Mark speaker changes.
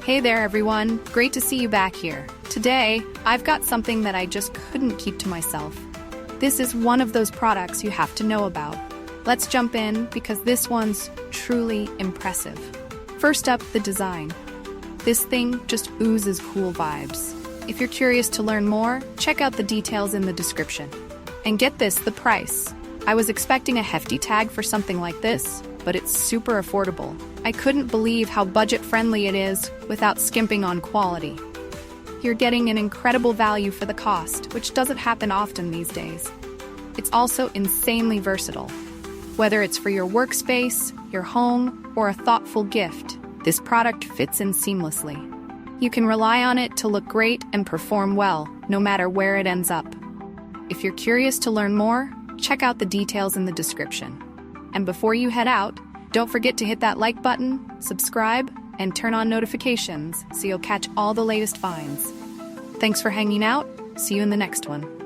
Speaker 1: Hey there everyone, great to see you back here. Today, I've got something that I just couldn't keep to myself. This is one of those products you have to know about. Let's jump in because this one's truly impressive. First up, the design. This thing just oozes cool vibes. If you're curious to learn more, check out the details in the description. And get this, the price. I was expecting a hefty tag for something like this, but it's super affordable. I couldn't believe how budget-friendly it is without skimping on quality. You're getting an incredible value for the cost, which doesn't happen often these days. It's also insanely versatile. Whether it's for your workspace, your home, or a thoughtful gift, this product fits in seamlessly. You can rely on it to look great and perform well, no matter where it ends up. If you're curious to learn more, check out the details in the description. And before you head out, don't forget to hit that like button, subscribe, and turn on notifications so you'll catch all the latest finds. Thanks for hanging out. See you in the next one.